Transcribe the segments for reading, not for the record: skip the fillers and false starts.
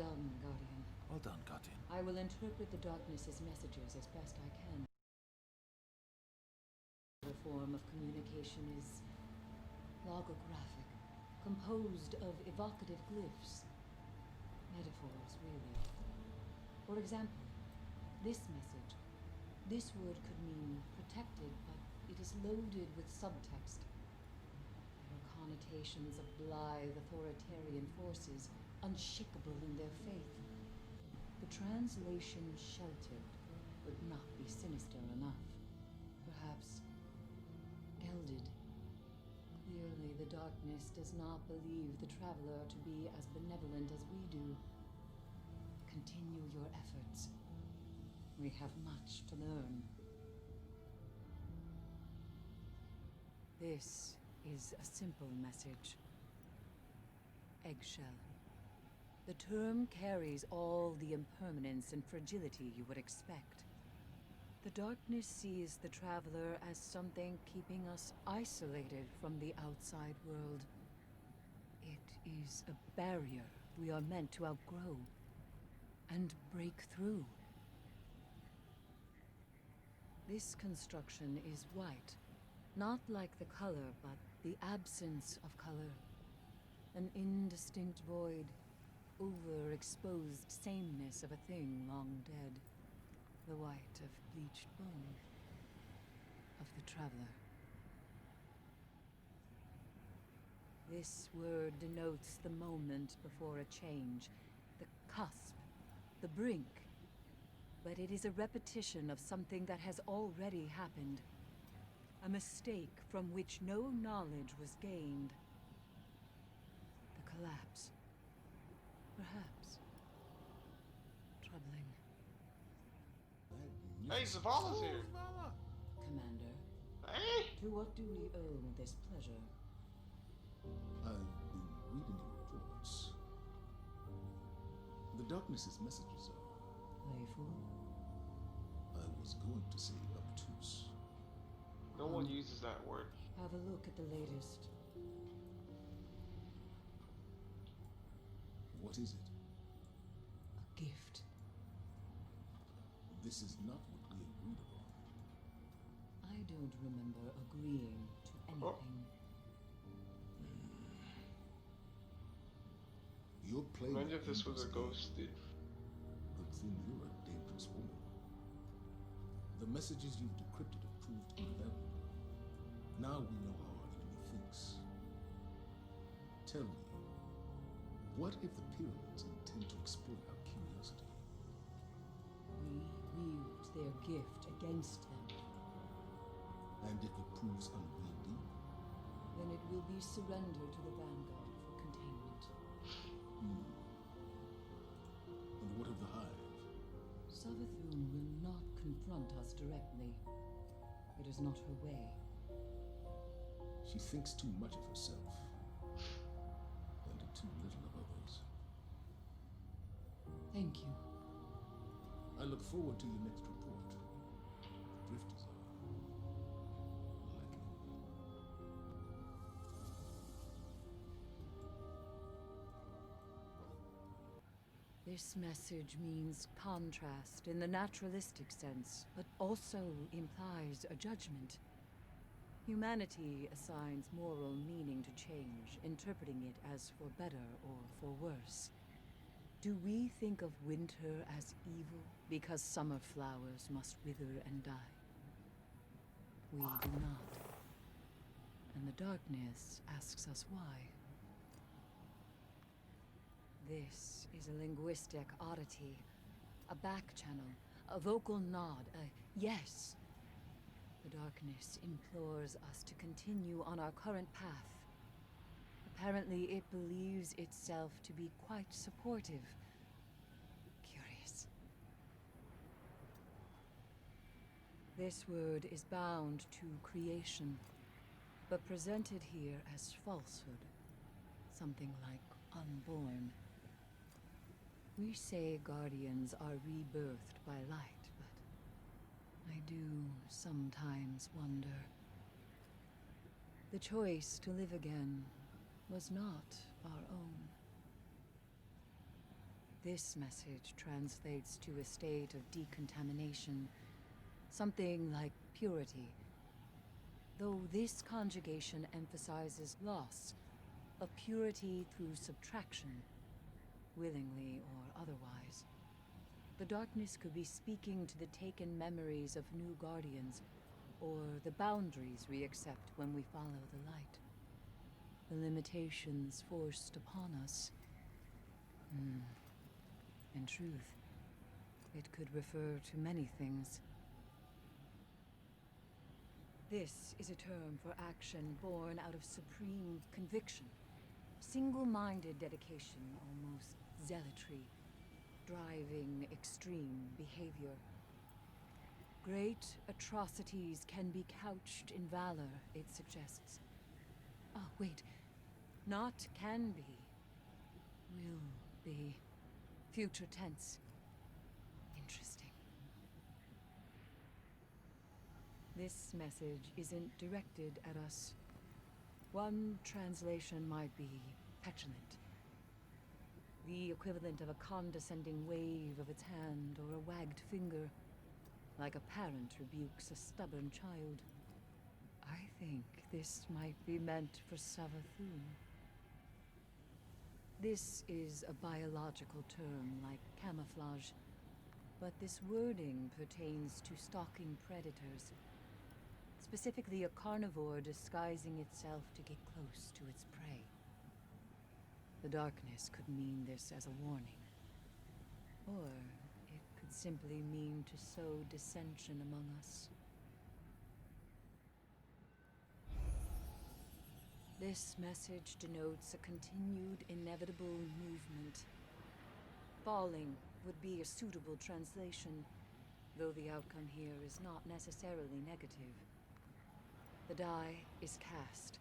done, Guardian. Well done, Guardian. I will interpret the darkness's messages as best I can. The form of communication is logographic, composed of evocative glyphs. Metaphors, really. For example, this message. This word could mean protected, but it is loaded with subtext. There are connotations of blithe authoritarian forces, unshakable in their faith. The translation sheltered would not be sinister enough. Perhaps gelded. Clearly, the darkness does not believe the traveler to be as benevolent as we do. Continue your efforts. We have much to learn. This is a simple message. Eggshell. The term carries all the impermanence and fragility you would expect. The darkness sees the traveler as something keeping us isolated from the outside world. It is a barrier we are meant to outgrow and break through. This construction is white, not like the color, but the absence of color. An indistinct void, overexposed sameness of a thing long dead. The white of bleached bone, of the traveler. This word denotes the moment before a change, the cusp, the brink. But it is a repetition of something that has already happened. A mistake from which no knowledge was gained. The collapse. Perhaps. Troubling. Hey, Zavala's here. Commander, Hey! to what do we owe this pleasure? I've been reading your reports. The darkness's messages are... Playful? I was going to say obtuse. No one uses that word. Have a look at the latest. What is it? A gift. This is not what we agreed upon. I don't remember agreeing to anything. You're playing... Imagine if this was a ghost, dude. But then you're a dangerous woman. The messages you've decrypted have proved invaluable. Now we know how our enemy thinks. Tell me, what if the pyramids intend to exploit our curiosity? We wield their gift against them. And if it proves unwieldy? Then it will be surrendered to the Vanguard for containment. And what of the Hive? Savathun will not confront us directly. It is not her way. She thinks too much of herself. And too little of others. Thank you. I look forward to your next report. The drifters are lacking. This message means contrast in the naturalistic sense, but also implies a judgment. Humanity assigns moral meaning to change, interpreting it as for better or for worse. Do we think of winter as evil because summer flowers must wither and die? We do not. And the darkness asks us why. This is a linguistic oddity, a back channel, a vocal nod, a yes. The darkness implores us to continue on our current path. Apparently, it believes itself to be quite supportive. Curious. This word is bound to creation, but presented here as falsehood. Something like unborn. We say guardians are rebirthed by light, but I do sometimes wonder. The choice to live again was not our own. This message translates to a state of decontamination, something like purity. Though this conjugation emphasizes loss of purity through subtraction, willingly or otherwise. The darkness could be speaking to the taken memories of new guardians, or the boundaries we accept when we follow the light. The limitations forced upon us. In truth, it could refer to many things. This is a term for action born out of supreme conviction. Single-minded dedication, almost zealotry, driving extreme behavior. Great atrocities can be couched in valor, it suggests. Oh, wait. Not can be. Will be. Future tense. Interesting. This message isn't directed at us. One translation might be petulant. The equivalent of a condescending wave of its hand or a wagged finger, like a parent rebukes a stubborn child. I think this might be meant for Savathun. This is a biological term like camouflage, but this wording pertains to stalking predators, specifically a carnivore disguising itself to get close to its prey. The darkness could mean this as a warning, or it could simply mean to sow dissension among us. This message denotes a continued, inevitable movement. Falling would be a suitable translation, though the outcome here is not necessarily negative. The die is cast.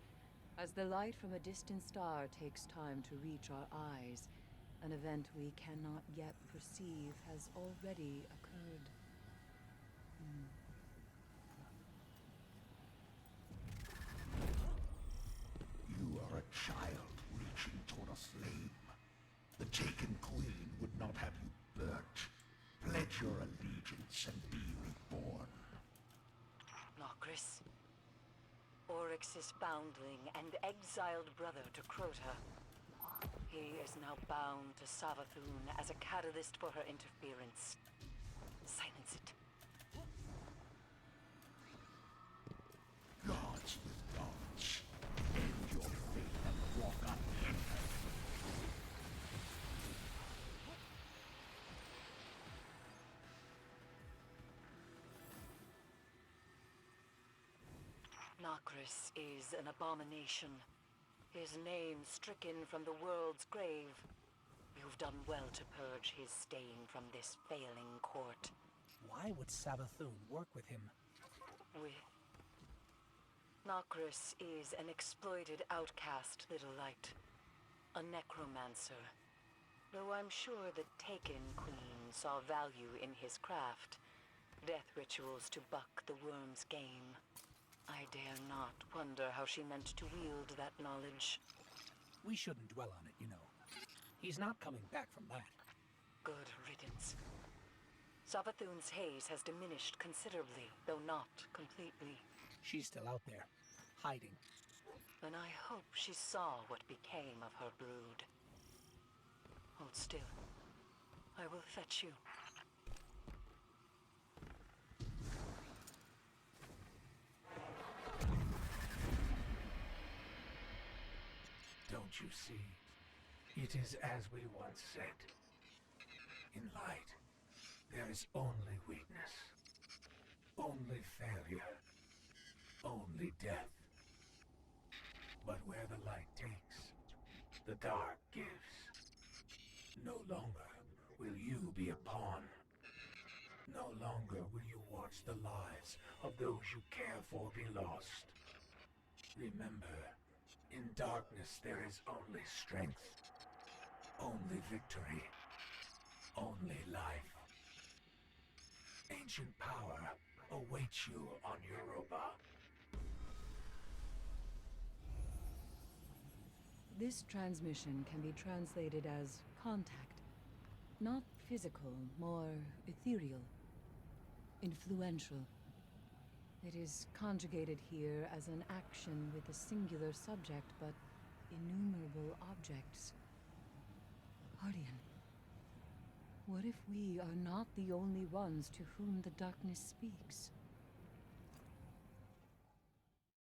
As the light from a distant star takes time to reach our eyes, an event we cannot yet perceive has already occurred. You are a child reaching toward a flame. The taken queen would not have you burnt. Pledge your allegiance and be reborn. Nokris, Oryx's foundling and exiled brother to Crota. He is now bound to Savathun as a catalyst for her interference. Silence it. Gods with gods. End your fate and walk on air. Nokris is an abomination. His name stricken from the world's grave. You've done well to purge his stain from this failing court. Why would Savathun work with him? Nokris is an exploited outcast, Little Light. A necromancer. Though I'm sure the Taken Queen saw value in his craft. Death rituals to buck the worm's game. I dare not wonder how she meant to wield that knowledge. We shouldn't dwell on it, you know. He's not coming back from that. Good riddance. Savathun's haze has diminished considerably, though not completely. She's still out there, hiding. And I hope she saw what became of her brood. Hold still. I will fetch you. Don't you see? It is as we once said. In light, there is only weakness, only failure, only death. But where the light takes, the dark gives. No longer will you be a pawn. No longer will you watch the lives of those you care for be lost. Remember, in darkness there is only strength, only victory, only life. Ancient power awaits you on Europa. This transmission can be translated as contact. Not physical, more ethereal. Influential. It is conjugated here as an action with a singular subject, but innumerable objects. Guardian, what if we are not the only ones to whom the darkness speaks?